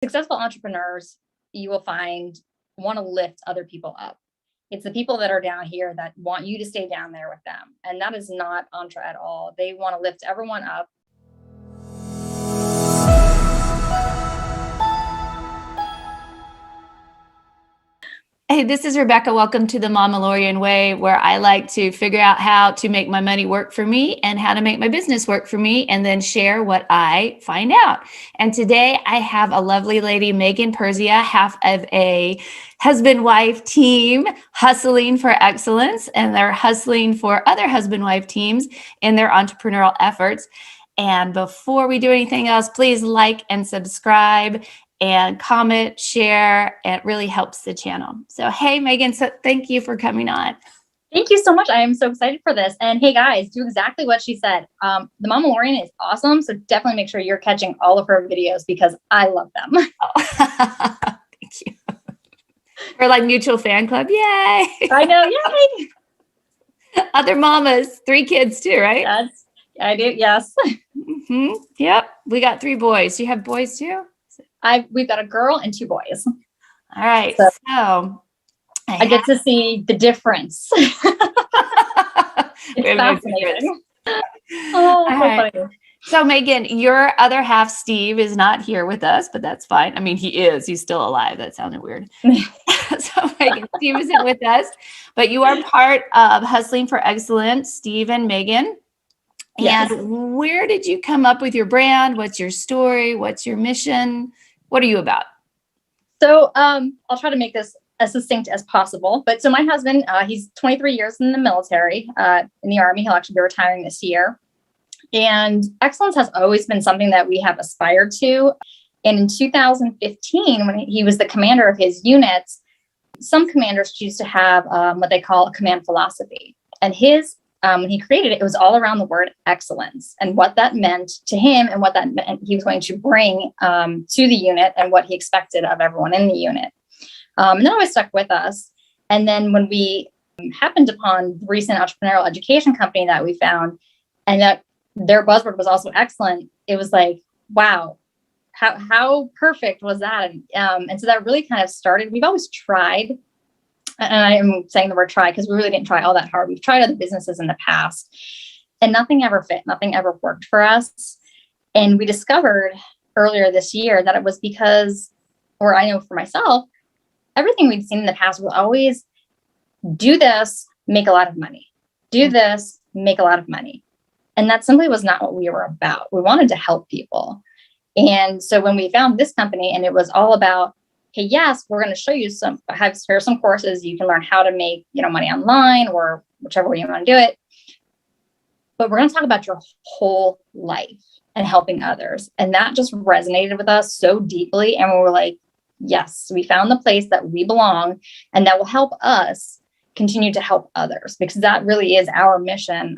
Successful entrepreneurs, you will find, want to lift other people up. It's the people that are down here that want you to stay down there with them. And that is not Entre at all. They want to lift everyone up. Hey, this is Rebecca. Welcome to the Mamalorian Way, where I like to figure out how to make my money work for me and how to make my business work for me, and then share what I find out. And today I have a lovely lady, Megan Perzia, half of a husband-wife team hustling for excellence, and they're hustling for other husband-wife teams in their entrepreneurial efforts. And before we do anything else, please like and subscribe and comment, share. It really helps the channel. So, hey, Megan, so thank you for coming on. Thank you so much. I am so excited for this. And hey, guys, do exactly what she said. The Mamalorian is awesome. So definitely make sure you're catching all of her videos because I love them. Oh, thank you. We're like mutual fan club. Yay. I know. Yay. Other mamas, 3 kids too, right? I do. Yes. Mm-hmm. Yep. We got 3 boys. Do you have boys too? We've got a girl and 2 boys. All right. So I get to see the difference. It's fascinating. Oh, so funny. So Megan, your other half, Steve, is not here with us, but that's fine. I mean, he is. He's still alive. That sounded weird. So Megan, Steve isn't with us, but you are part of Hustling for Excellence, Steve and Megan. Yes. And where did you come up with your brand? What's your story? What's your mission? What are you about? So I'll try to make this as succinct as possible. But so my husband, he's 23 years in the military, in the Army. He'll actually be retiring this year. And excellence has always been something that we have aspired to. And in 2015, when he was the commander of his units, some commanders choose to have what they call a command philosophy. And his when he created it, it was all around the word excellence and what that meant to him and what that meant he was going to bring to the unit and what he expected of everyone in the unit. And that always stuck with us. And then when we happened upon the recent entrepreneurial education company that we found, and that their buzzword was also excellent, it was like, wow, how perfect was that? And so that really kind of started. We've always tried. And I am saying the word try because we really didn't try all that hard. We've tried other businesses in the past and nothing ever fit. Nothing ever worked for us. And we discovered earlier this year that it was because, or I know for myself, everything we'd seen in the past was always do this, make a lot of money. Do this, make a lot of money. And that simply was not what we were about. We wanted to help people. And so when we found this company and it was all about, hey, yes, we're going to show you some courses. You can learn how to make, money online or whichever way you want to do it. But we're going to talk about your whole life and helping others. And that just resonated with us so deeply. And we were like, yes, we found the place that we belong and that will help us continue to help others, because that really is our mission.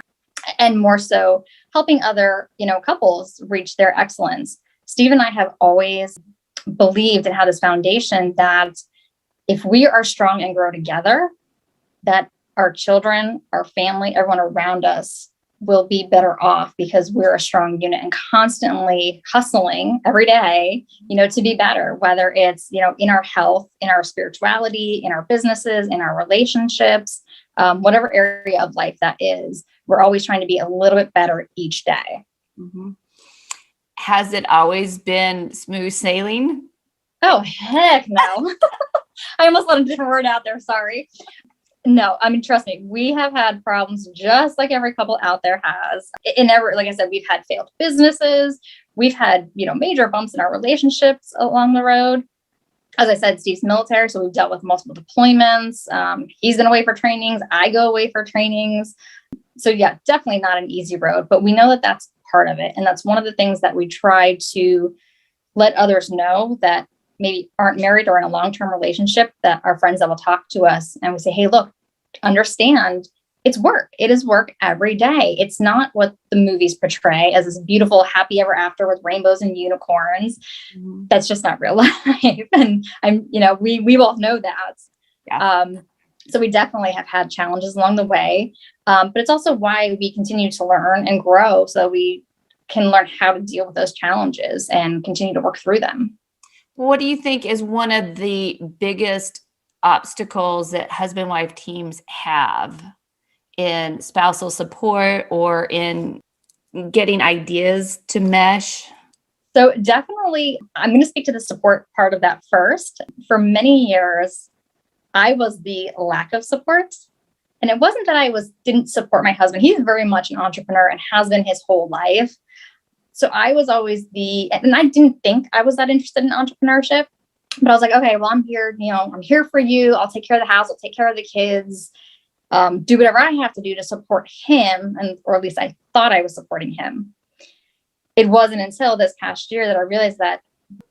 And more so helping other, couples reach their excellence. Steve and I have always believed and had this foundation that if we are strong and grow together, that our children, our family, everyone around us will be better off because we're a strong unit and constantly hustling every day, to be better, whether it's, in our health, in our spirituality, in our businesses, in our relationships, whatever area of life that is, we're always trying to be a little bit better each day. Mm-hmm. Has it always been smooth sailing? Oh, heck no. I almost let a different word out there. Sorry. No, I mean, trust me, we have had problems just like every couple out there has. Like I said, we've had failed businesses. We've had, major bumps in our relationships along the road. As I said, Steve's military, so we've dealt with multiple deployments. He's been away for trainings. I go away for trainings. So yeah, definitely not an easy road, but we know that that's part of it. And that's one of the things that we try to let others know that maybe aren't married or in a long-term relationship, that our friends that will talk to us and we say, hey, look, understand it's work. It is work every day. It's not what the movies portray as this beautiful, happy ever after with rainbows and unicorns. Mm-hmm. That's just not real life. And we both know that. Yeah. So we definitely have had challenges along the way. But it's also why we continue to learn and grow so we can learn how to deal with those challenges and continue to work through them. What do you think is one of the biggest obstacles that husband-wife teams have in spousal support or in getting ideas to mesh? So definitely, I'm going to speak to the support part of that first. For many years, I was the lack of support. And it wasn't that I didn't support my husband. He's very much an entrepreneur and has been his whole life. So I was always and I didn't think I was that interested in entrepreneurship, but I was like, okay, well, I'm here, I'm here for you. I'll take care of the house. I'll take care of the kids, do whatever I have to do to support him. Or at least I thought I was supporting him. It wasn't until this past year that I realized that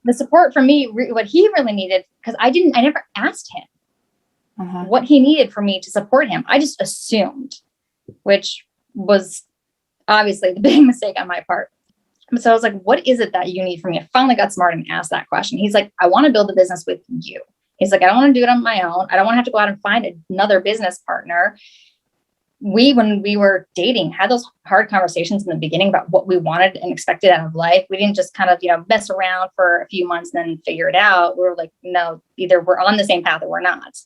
the support for me, what he really needed, because I never asked him what he needed for me to support him. I just assumed, which was obviously the big mistake on my part. So I was like, what is it that you need from me? I finally got smart and asked that question. He's like, I want to build a business with you. He's like, I don't want to do it on my own. I don't want to have to go out and find another business partner. When we were dating, had those hard conversations in the beginning about what we wanted and expected out of life. We didn't just kind of, mess around for a few months and then figure it out. We were like, no, either we're on the same path or we're not.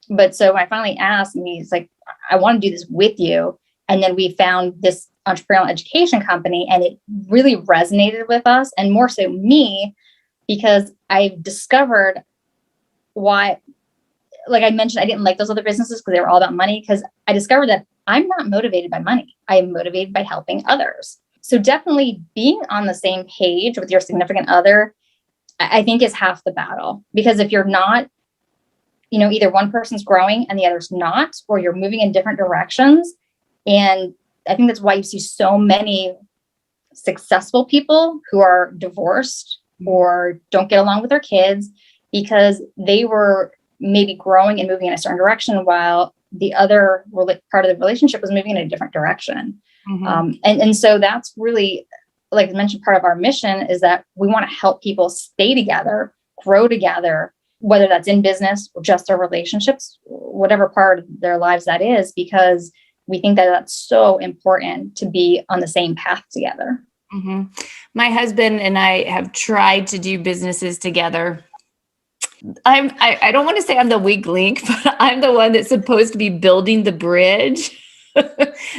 But so I finally asked, and he's like, I want to do this with you. And then we found this entrepreneurial education company, and it really resonated with us, and more so me, because I discovered why, like I mentioned, I didn't like those other businesses because they were all about money, because I discovered that I'm not motivated by money. I am motivated by helping others. So definitely being on the same page with your significant other, I think is half the battle, because if you're not, either one person's growing and the other's not, or you're moving in different directions. And I think that's why you see so many successful people who are divorced or don't get along with their kids, because they were maybe growing and moving in a certain direction while the other part of the relationship was moving in a different direction. And so that's really, like I mentioned, part of our mission is that we want to help people stay together, grow together, whether that's in business or just their relationships, whatever part of their lives that is, because we think that that's so important to be on the same path together. My husband and I have tried to do businesses together. I don't want to say I'm the weak link, but I'm the one that's supposed to be building the bridge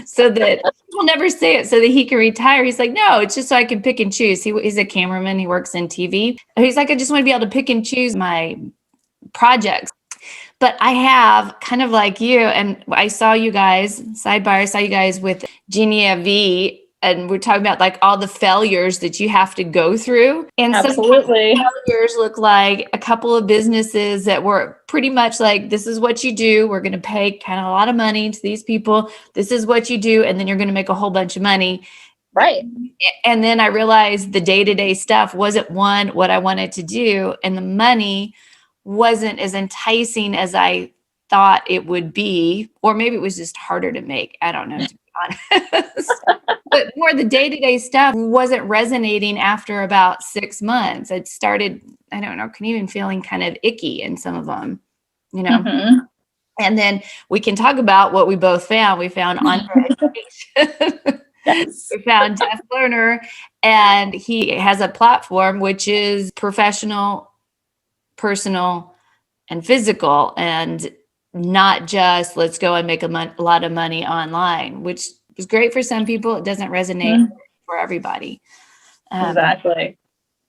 so that he'll never say it so that he can retire. He's like, no, it's just so I can pick and choose. He's a cameraman. He works in TV. He's like, I just want to be able to pick and choose my projects. But I have, kind of like you, and I saw you guys, sidebar, I saw you guys with Genia V, and we're talking about like all the failures that you have to go through. And Absolutely. some failures look like a couple of businesses that were pretty much like, this is what you do. We're going to pay kind of a lot of money to these people. This is what you do. And then you're going to make a whole bunch of money. Right. And then I realized the day-to-day stuff wasn't what I wanted to do. And the money wasn't as enticing as I thought it would be, or maybe it was just harder to make. I don't know, to be honest. But more the day-to-day stuff wasn't resonating after about 6 months. It started, I don't know, even feeling kind of icky in some of them, And then we can talk about what we both found. We found Entre Institute. Yes. We found Jeff Lerner, and he has a platform which is professional, personal, and physical, and not just let's go and make a lot of money online, which is great for some people. It doesn't resonate for everybody. Exactly.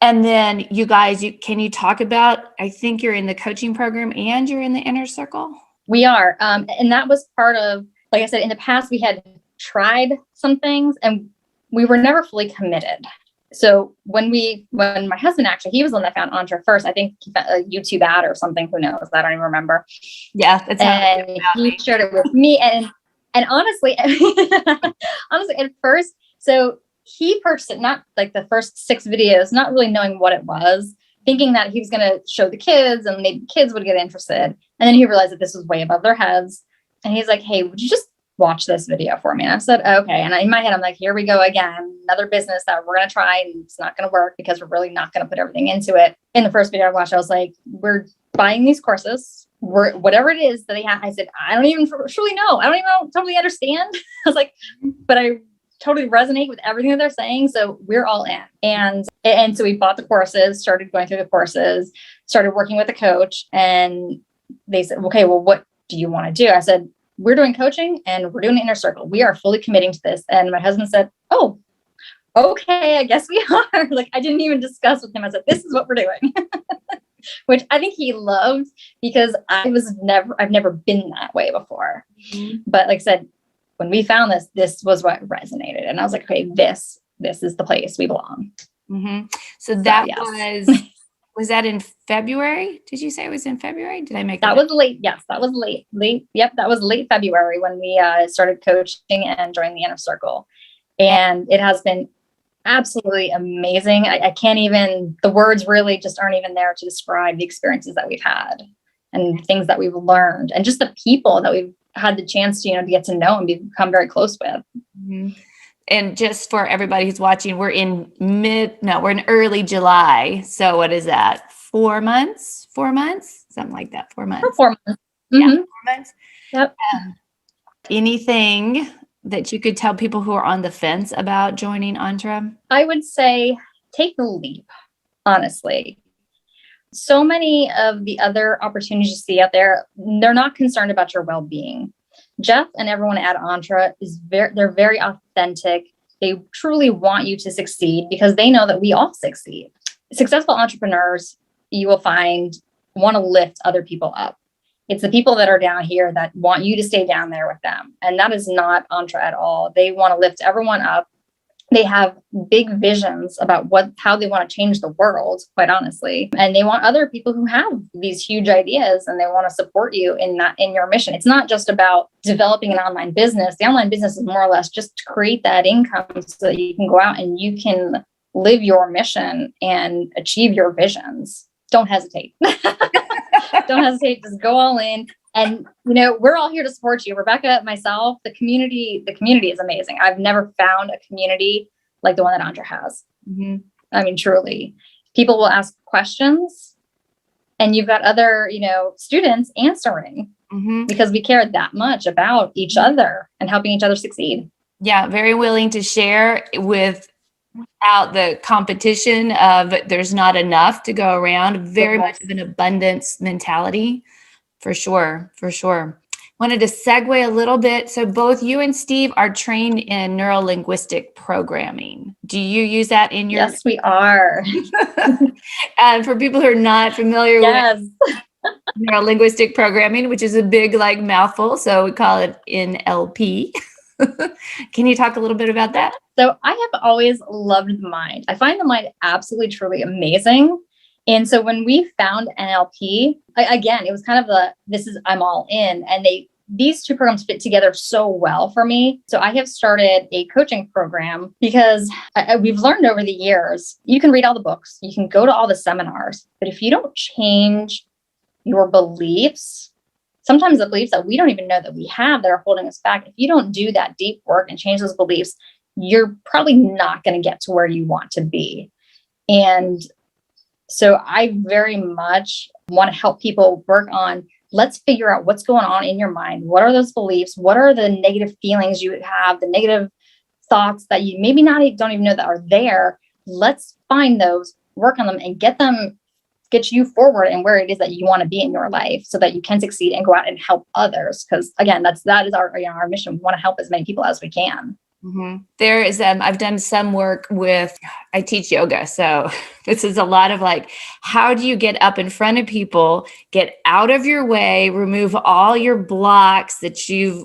And then you guys, can you talk about, I think you're in the coaching program and you're in the inner circle? We are. And that was part of, like I said, in the past, we had tried some things and we were never fully committed. So when my husband, actually, he was the one that found Entre first. I think he found a YouTube ad or something. Who knows? I don't even remember. Yeah. That's and he shared it with me. And honestly, at first, so he purchased it, not like the first 6 videos, not really knowing what it was, thinking that he was going to show the kids and maybe kids would get interested. And then he realized that this was way above their heads. And he's like, hey, would you just watch this video for me? And I said, okay. And in my head, I'm like, here we go again, another business that we're going to try and it's not going to work because we're really not going to put everything into it. In the first video I watched, I was like, we're buying these courses, whatever it is that they have. I said, I don't even truly know. I don't even totally understand. I was like, but I totally resonate with everything that they're saying. So we're all in. And And so we bought the courses, started going through the courses, started working with a coach, and they said, okay, well, what do you want to do? I said, we're doing coaching and we're doing the inner circle. We are fully committing to this. And my husband said, oh, okay, I guess we are. Like, I didn't even discuss with him. I said, this is what we're doing, which I think he loved, because I've never been that way before. But like I said, when we found this was what resonated. And I was like, okay, this is the place we belong. So that yes. was that in February? Did you say it was in February? Did I make that? Was late. Yes, that was late. Yep. That was late February when we started coaching and joined the Inner Circle. And it has been absolutely amazing. I can't even, the words really just aren't even there to describe the experiences that we've had and things that we've learned, and just the people that we've had the chance to, to get to know and become very close with. And just for everybody who's watching, we're in early July. So what is that? 4 months? Something like that. 4 months. 4 months. Yeah, 4 months. Yep. Anything that you could tell people who are on the fence about joining Entre? I would say take the leap, honestly. So many of the other opportunities you see out there, they're not concerned about your well-being. Jeff and everyone at Entre they're very authentic. They truly want you to succeed because they know that we all succeed. Successful entrepreneurs, you will find, want to lift other people up. It's the people that are down here that want you to stay down there with them. And that is not Entre at all. They want to lift everyone up. They have big visions about how they want to change the world, quite honestly. And they want other people who have these huge ideas, and they want to support you in your mission. It's not just about developing an online business. The online business is more or less just to create that income so that you can go out and you can live your mission and achieve your visions. Don't hesitate. Don't hesitate. Just go all in. And, we're all here to support you. Rebecca, myself, the community is amazing. I've never found a community like the one that Entre has. I mean, truly. People will ask questions, and you've got other, students answering because we care that much about each other and helping each other succeed. Yeah, very willing to share without the competition of there's not enough to go around. Very much of an abundance mentality. For sure. Wanted to segue a little bit. So both you and Steve are trained in Neuro-Linguistic Programming. Do you use that in your? Yes, we are. And for people who are not familiar with Neuro-Linguistic Programming, which is a big mouthful, so we call it NLP. Can you talk a little bit about that? So I have always loved the mind. I find the mind absolutely, truly amazing. And so when we found NLP, again, it was kind of I'm all in. And these two programs fit together so well for me. So I have started a coaching program because we've learned over the years, you can read all the books, you can go to all the seminars, but if you don't change your beliefs, sometimes the beliefs that we don't even know that we have that are holding us back, if you don't do that deep work and change those beliefs, you're probably not going to get to where you want to be. And so I very much want to help people work on, let's figure out what's going on in your mind. What are those beliefs? What are the negative feelings you have, the negative thoughts that you maybe don't even know that are there? Let's find those, work on them, and get you forward and where it is that you want to be in your life so that you can succeed and go out and help others. Because again, that is our mission. We want to help as many people as we can. There is, I've done some work I teach yoga. So this is a lot of how do you get up in front of people, get out of your way, remove all your blocks that you've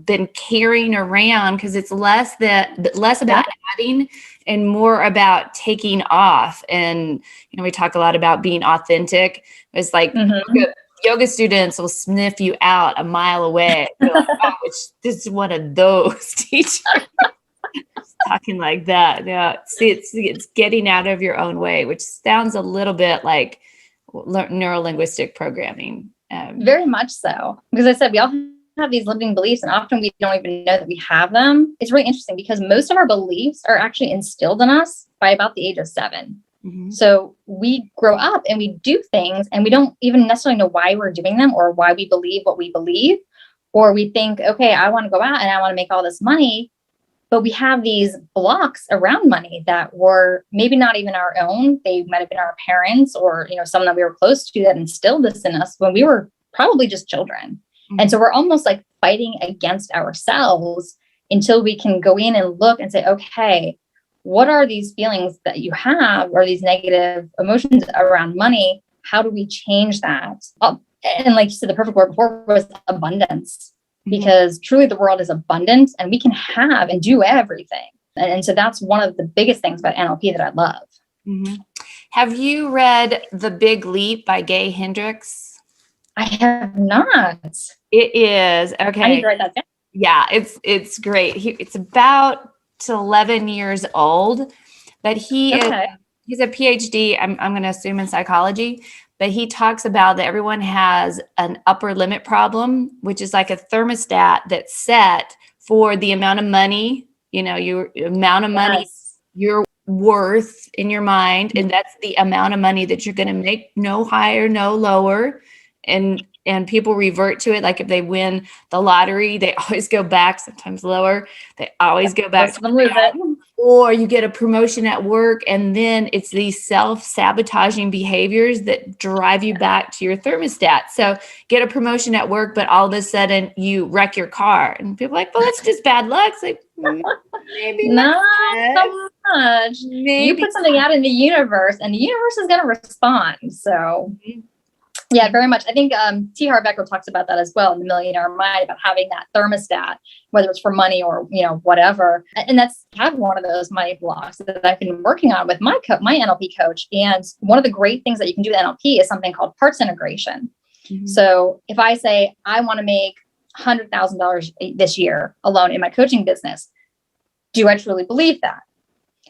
been carrying around, because it's less about adding and more about taking off. And, we talk a lot about being authentic. It's yoga students will sniff you out a mile away. You're like, oh, this is one of those teachers talking like that. Yeah, see, it's getting out of your own way, which sounds a little bit like neuro-linguistic programming. Very much so, because I said we all have these limiting beliefs, and often we don't even know that we have them. It's really interesting because most of our beliefs are actually instilled in us by about the age of 7. So we grow up and we do things and we don't even necessarily know why we're doing them or why we believe what we believe. Or we think, okay, I want to go out and I want to make all this money. But we have these blocks around money that were maybe not even our own. They might have been our parents or, someone that we were close to that instilled this in us when we were probably just children. And so we're almost like fighting against ourselves until we can go in and look and say, okay, what are these feelings that you have or these negative emotions around money? How do we change that? And like you said, the perfect word before was abundance, because truly the world is abundant and we can have and do everything. And so that's one of the biggest things about NLP that I love. Mm-hmm. Have you read The Big Leap by Gay Hendricks? I have not. It is. Okay. I need to write that down. Yeah, it's great. It's about 11 years old, but he's a PhD, I'm going to assume in psychology, but he talks about that everyone has an upper limit problem, which is like a thermostat that's set for the amount of money, your amount of money you're worth in your mind. And that's the amount of money that you're going to make, no higher, no lower. And people revert to it. Like if they win the lottery, they always go back, sometimes lower. They always go back. Or you get a promotion at work, and then it's these self-sabotaging behaviors that drive you back to your thermostat. So get a promotion at work, but all of a sudden you wreck your car. And people are like, well, that's just bad luck. It's like, maybe not so much. Maybe you put something out in the universe, and the universe is going to respond. So yeah, very much. I think T. Harv Eker talks about that as well in The Millionaire Mind, about having that thermostat, whether it's for money or, whatever. And that's kind of one of those money blocks that I've been working on with my NLP coach. And one of the great things that you can do with NLP is something called parts integration. Mm-hmm. So if I say, I want to make $100,000 this year alone in my coaching business, do I truly believe that?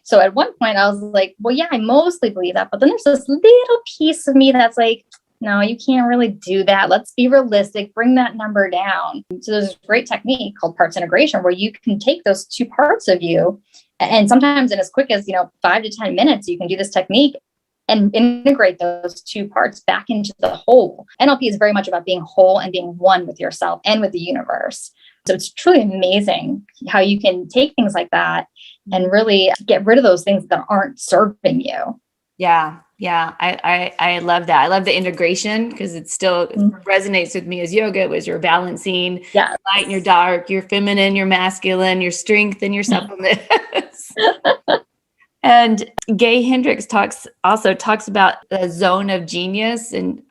So at one point I was like, well, yeah, I mostly believe that. But then there's this little piece of me that's like, no, you can't really do that. Let's be realistic. Bring that number down. So there's a great technique called parts integration where you can take those two parts of you, and sometimes in as quick as 5 to 10 minutes, you can do this technique and integrate those two parts back into the whole. NLP is very much about being whole and being one with yourself and with the universe. So it's truly amazing how you can take things like that and really get rid of those things that aren't serving you. Yeah. I love that. I love the integration because it still resonates with me as yoga. It was your balancing, light and your dark, your feminine, your masculine, your strength and your supplements. And Gay Hendricks also talks about the zone of genius, and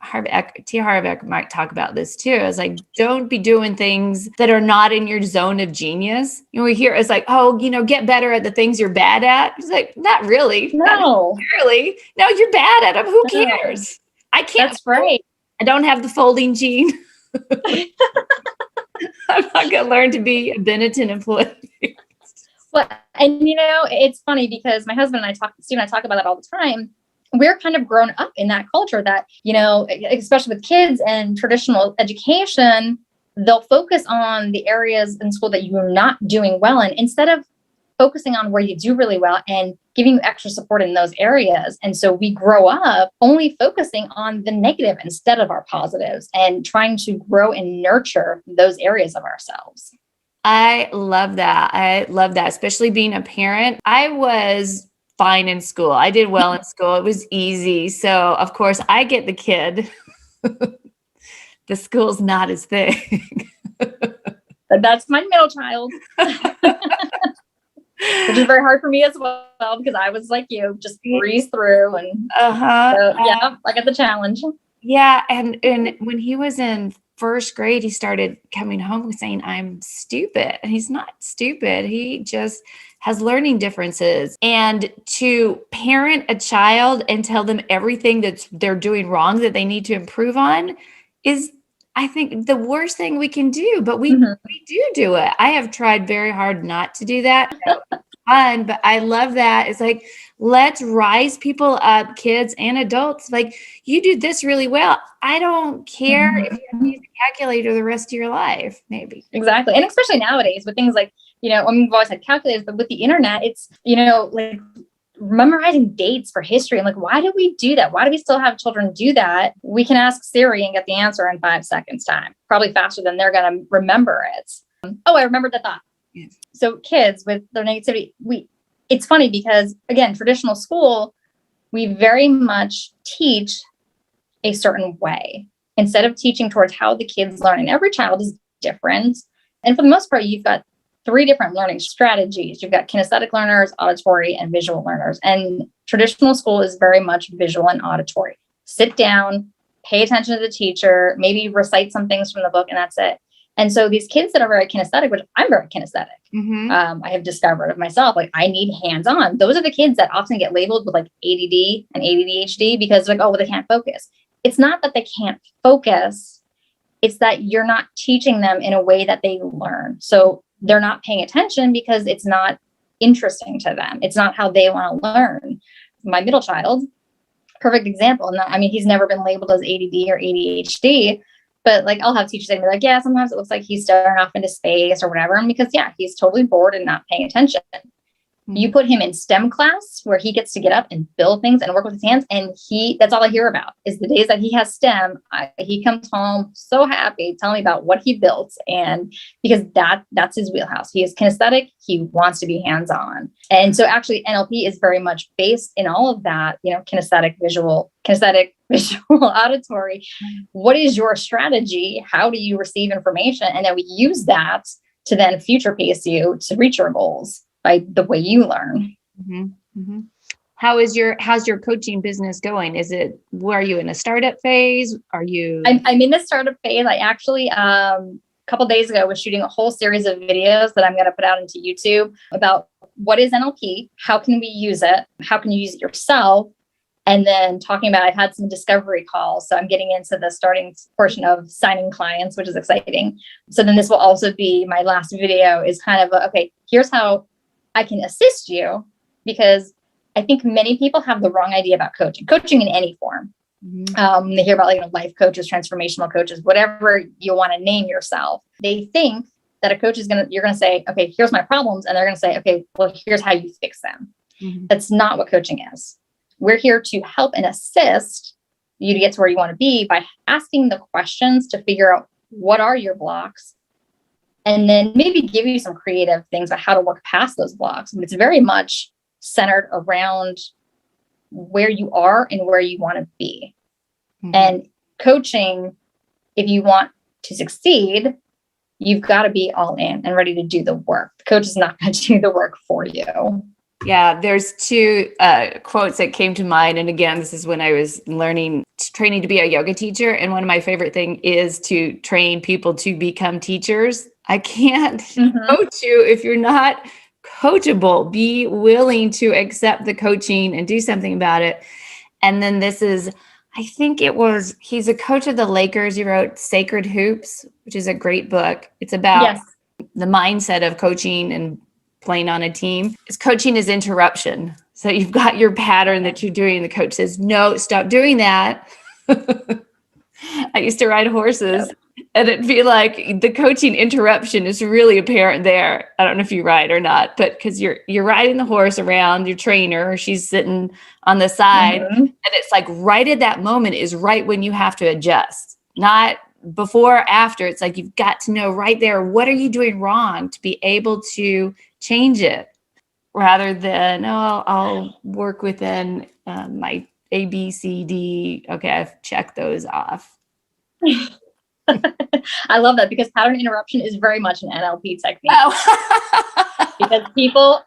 T. Harv Eker might talk about this too. It's like, don't be doing things that are not in your zone of genius. We hear it's like, oh, get better at the things you're bad at. It's like, not really. No. Not really. No, you're bad at them. Who cares? I can't. That's right. I don't have the folding gene. I'm not going to learn to be a Benetton employee. Well, and it's funny because my husband and Steve and I talk about that all the time. We're kind of grown up in that culture that, especially with kids and traditional education, they'll focus on the areas in school that you're not doing well in instead of focusing on where you do really well and giving you extra support in those areas. And so we grow up only focusing on the negative instead of our positives and trying to grow and nurture those areas of ourselves. I love that, especially being a parent. I was fine in school. I did well in school. It was easy. So, of course, I get the kid. The school's not his thing. But that's my middle child. Which is very hard for me as well because I was like you, just breeze through. And so, I got the challenge. Yeah. And when he was in first grade, he started coming home saying, I'm stupid. And he's not stupid. He just has learning differences. And to parent a child and tell them everything that they're doing wrong that they need to improve on is, I think, the worst thing we can do. But we do it. I have tried very hard not to do that. Fun, but I love that. It's like, let's rise people up, kids and adults. Like, you do this really well. I don't care if you have to use a calculator the rest of your life, maybe. Exactly. And especially nowadays with things like, we've always had calculators, but with the internet, it's, like memorizing dates for history. I'm like, why do we do that? Why do we still have children do that? We can ask Siri and get the answer in 5 seconds time, probably faster than they're going to remember it. I remembered the thought. So kids with their negativity, it's funny because, again, traditional school, we very much teach a certain way instead of teaching towards how the kids learn. And every child is different. And for the most part, you've got 3 different learning strategies. You've got kinesthetic learners, auditory, and visual learners. And traditional school is very much visual and auditory. Sit down, pay attention to the teacher, maybe recite some things from the book, and that's it. And so these kids that are very kinesthetic, which I'm very kinesthetic, I have discovered of myself, like I need hands-on. Those are the kids that often get labeled with like ADD and ADHD because like, oh, well, they can't focus. It's not that they can't focus. It's that you're not teaching them in a way that they learn. So they're not paying attention because it's not interesting to them. It's not how they want to learn. My middle child, perfect example. And I mean, he's never been labeled as ADD or ADHD, but like I'll have teachers say to me like, yeah, sometimes it looks like he's staring off into space or whatever. And because he's totally bored and not paying attention. You put him in STEM class where he gets to get up and build things and work with his hands. And that's all I hear about is the days that he has STEM. He comes home so happy telling me about what he built. And because that's his wheelhouse. He is kinesthetic. He wants to be hands-on. And so actually NLP is very much based in all of that, kinesthetic, visual, auditory. What is your strategy? How do you receive information? And then we use that to then future pace you to reach your goals by the way you learn. How's your coaching business going? Are you in a startup phase? I'm in the startup phase. I actually, a couple of days ago was shooting a whole series of videos that I'm going to put out into YouTube about what is NLP, how can we use it, how can you use it yourself, and then talking about, I've had some discovery calls. So I'm getting into the starting portion of signing clients, which is exciting. So then this will also be my last video is kind of, okay, here's how I can assist you, because I think many people have the wrong idea about coaching in any form. They hear about life coaches, transformational coaches, whatever you want to name yourself. They think that a coach you're going to say, okay, here's my problems. And they're going to say, okay, well, here's how you fix them. That's not what coaching is. We're here to help and assist you to get to where you want to be by asking the questions to figure out what are your blocks, and then maybe give you some creative things about how to work past those blocks. But it's very much centered around where you are and where you want to be. And coaching, if you want to succeed, you've got to be all in and ready to do the work. The coach is not going to do the work for you. Yeah, there's 2 quotes that came to mind. And again, this is when I was training to be a yoga teacher. And one of my favorite things is to train people to become teachers. I can't coach you if you're not coachable. Be willing to accept the coaching and do something about it. And then he's a coach of the Lakers. He wrote Sacred Hoops, which is a great book. It's about the mindset of coaching and playing on a team. Coaching is interruption. So you've got your pattern that you're doing. The coach says, no, stop doing that. I used to ride horses and it'd be like the coaching interruption is really apparent there. I don't know if you ride or not, but because you're riding the horse around your trainer, she's sitting on the side and it's like right at that moment is right when you have to adjust, not before or after. It's like, you've got to know right there, what are you doing wrong to be able to change it, rather than, I'll work within my A, B, C, D. Okay, I've checked those off. I love that, because pattern interruption is very much an NLP technique. Because people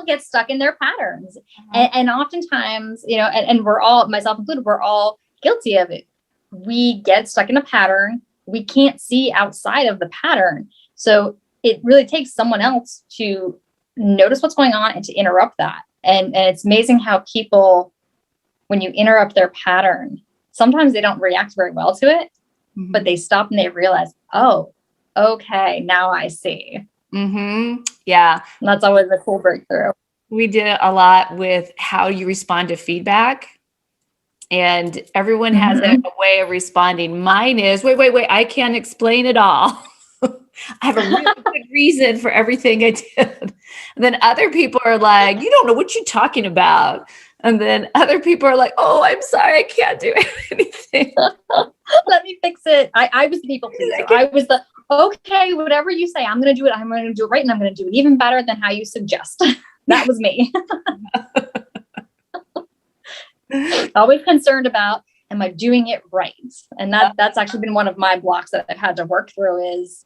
get stuck in their patterns. And oftentimes, and we're all, myself included, we're all guilty of it. We get stuck in a pattern. We can't see outside of the pattern. So it really takes someone else to notice what's going on and to interrupt that. And it's amazing how people, when you interrupt their pattern, sometimes they don't react very well to it, but they stop and they realize, oh, okay, now I see. Yeah. And that's always a cool breakthrough. We did a lot with how you respond to feedback. And everyone has a way of responding. Mine is, wait, I can't explain it all. I have a really good reason for everything I did. And then other people are like, you don't know what you're talking about. And then other people are like, oh, I'm sorry, I can't do anything. Let me fix it. I was the people pleaser. I was the, okay, whatever you say, I'm going to do it. I'm going to do it right. And I'm going to do it even better than how you suggest. That was me. Always concerned about, am I doing it right? And that's actually been one of my blocks that I've had to work through is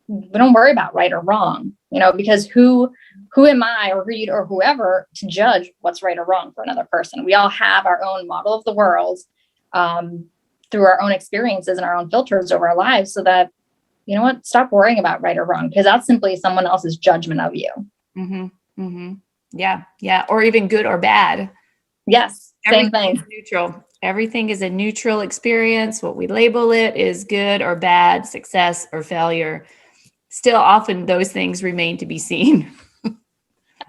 we don't worry about right or wrong, because who am I or whoever to judge what's right or wrong for another person? We all have our own model of the world through our own experiences and our own filters over our lives, so that, stop worrying about right or wrong, because that's simply someone else's judgment of you. Mm-hmm. Mm-hmm. Yeah. Yeah. Or even good or bad. Yes. Same thing. Is neutral. Everything is a neutral experience. What we label it is good or bad, success or failure. Still, often those things remain to be seen.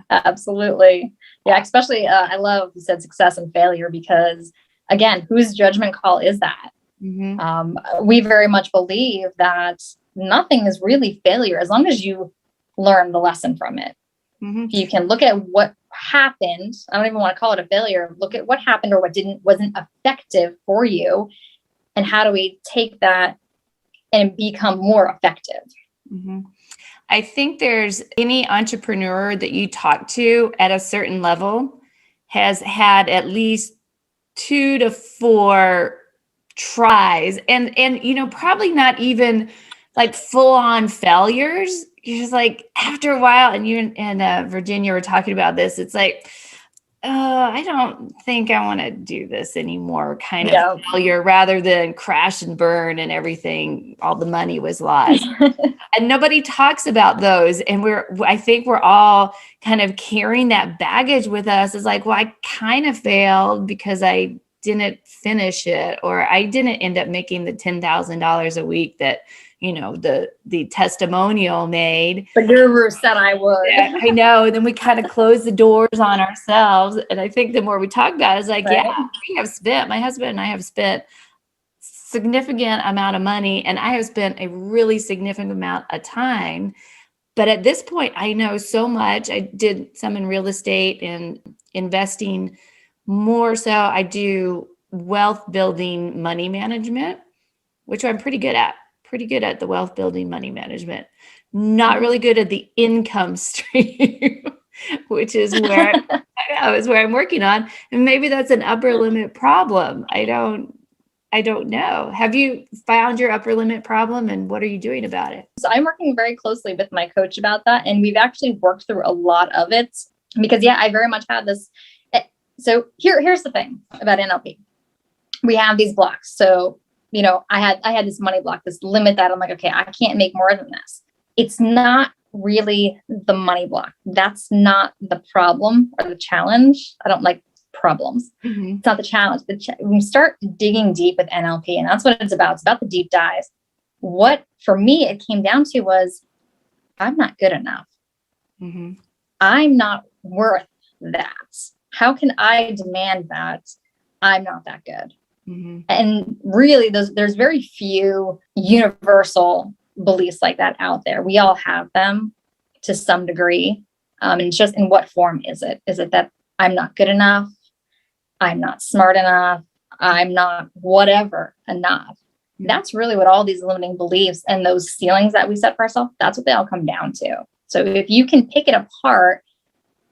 Absolutely. Yeah. Especially, I love you said success and failure, because again, whose judgment call is that? Mm-hmm. We very much believe that nothing is really failure as long as you learn the lesson from it. Mm-hmm. If you can look at what happened, I don't even want to call it a failure. Look at what happened or what wasn't effective for you, and how do we take that and become more effective? Mm-hmm. I think there's any entrepreneur that you talk to at a certain level has had at least 2 to 4 tries and probably not even like full on failures. You're just like, after a while, and you and Virginia were talking about this, it's like, I don't think I want to do this anymore kind of failure, rather than crash and burn and everything, all the money was lost. And nobody talks about those. And I think we're all kind of carrying that baggage with us. It's like, well, I kind of failed because I didn't finish it, or I didn't end up making the $10,000 a week that, the testimonial made. The guru said I would. Yeah, I know. And then we kind of close the doors on ourselves. And I think the more we talk about it, it's like, right? Yeah, my husband and I have spent significant amount of money, and I have spent a really significant amount of time. But at this point, I know so much. I did some in real estate and investing. More so, I do wealth building money management, which I'm pretty good at the wealth building money management. Not really good at the income stream, which is where I'm working on. And maybe that's an upper limit problem. I don't know. Have you found your upper limit problem, and what are you doing about it? So I'm working very closely with my coach about that. And we've actually worked through a lot of it, because I very much had this. So here's the thing about NLP. We have these blocks. So, I had this money block, this limit that I'm like, okay, I can't make more than this. It's not really the money block. That's not the problem or the challenge. I don't like problems. Mm-hmm. It's not the challenge. When you start digging deep with NLP, and that's what it's about. It's about the deep dives. What, for me, it came down to was, I'm not good enough. Mm-hmm. I'm not worth that. How can I demand that? I'm not that good. Mm-hmm. And really, there's very few universal beliefs like that out there. We all have them to some degree. And it's just, in what form is it? Is it that I'm not good enough? I'm not smart enough? I'm not whatever enough? That's really what all these limiting beliefs and those ceilings that we set for ourselves, that's what they all come down to. So if you can pick it apart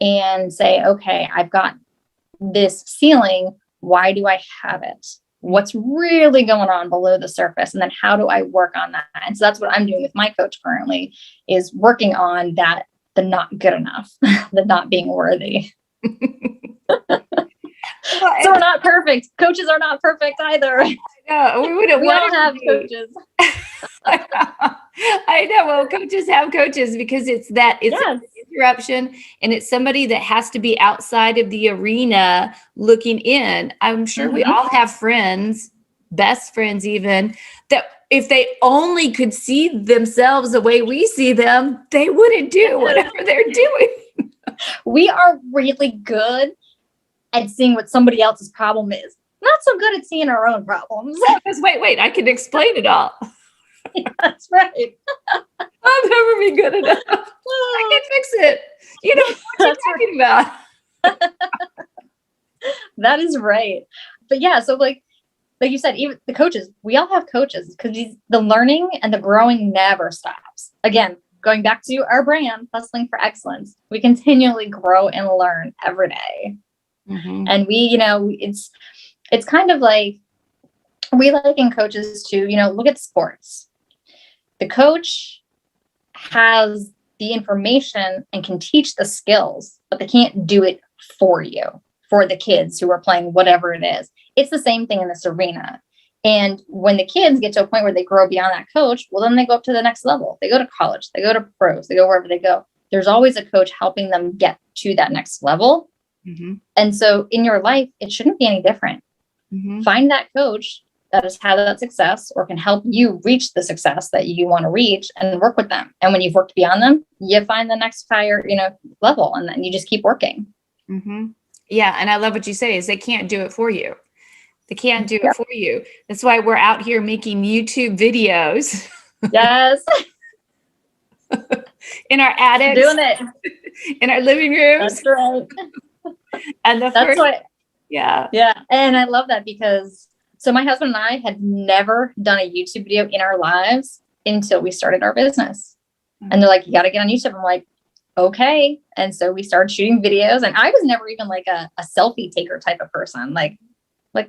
and say, okay, I've got this ceiling, why do I have it? What's really going on below the surface? And then how do I work on that? And so that's what I'm doing with my coach currently, is working on that, the not good enough, the not being worthy. So we're not perfect. Coaches are not perfect either. No, we all have coaches. I know. Well, coaches have coaches, because it's an interruption, and it's somebody that has to be outside of the arena looking in. I'm sure we all have friends, best friends even, that if they only could see themselves the way we see them, they wouldn't do whatever they're doing. We are really good at seeing what somebody else's problem is. Not so good at seeing our own problems. Because wait, I can explain it all. Yeah, that's right. I'll never be good enough. I can fix it. You know what you're talking about. That is right. But yeah, so like, like you said, even the coaches, we all have coaches because the learning and the growing never stops. Again, going back to our brand, Hustling for Excellence, we continually grow and learn every day. Mm-hmm. And we, it's kind of like, we liken coaches to, look at sports. The coach has the information and can teach the skills, but they can't do it for you, for the kids who are playing whatever it is. It's the same thing in this arena. And when the kids get to a point where they grow beyond that coach, well, then they go up to the next level. They go to college, they go to pros, they go wherever they go. There's always a coach helping them get to that next level. Mm-hmm. And so in your life, it shouldn't be any different. Mm-hmm. Find that coach that has had that success or can help you reach the success that you want to reach and work with them. And when you've worked beyond them, you find the next higher, level, and then you just keep working. Mm-hmm. Yeah. And I love what you say is they can't do it for you. They can't do it for you. That's why we're out here making YouTube videos. Yes. In our attics. Doing it. In our living rooms. That's right. And that's why. Yeah. Yeah. And I love that because so my husband and I had never done a YouTube video in our lives until we started our business. Mm-hmm. And they're like, you got to get on YouTube. I'm like, okay. And so we started shooting videos, and I was never even like a selfie taker type of person. Like,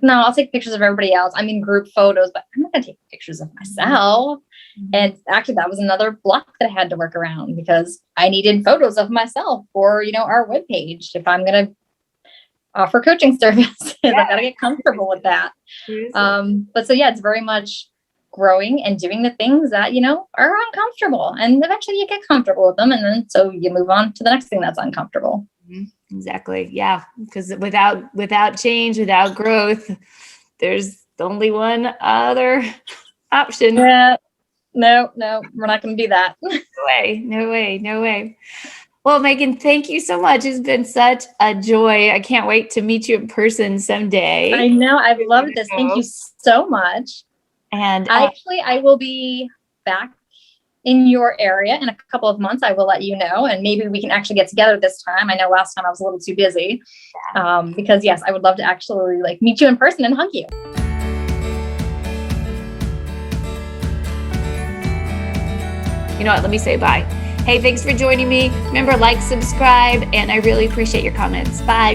no, I'll take pictures of everybody else. I'm in group photos, but I'm not going to take pictures of myself. Mm-hmm. And actually that was another block that I had to work around because I needed photos of myself for, our webpage. If I'm going to offer coaching services, I got to get comfortable with that. But so, it's very much growing and doing the things that, are uncomfortable, and eventually you get comfortable with them. And then, so you move on to the next thing that's uncomfortable. Mm-hmm. Exactly. Yeah. Because without change, without growth, there's only one other option. Yeah. No, we're not going to do that. No way. Well, Megan, thank you so much. It's been such a joy. I can't wait to meet you in person someday. I know. I've loved this. Thank you so much. And I will be back in your area in a couple of months. I will let you know, and maybe we can actually get together this time. I know last time I was a little too busy, because yes, I would love to actually meet you in person and hug you. You know what? Let me say bye. Hey, thanks for joining me. Remember, like, subscribe, and I really appreciate your comments. Bye.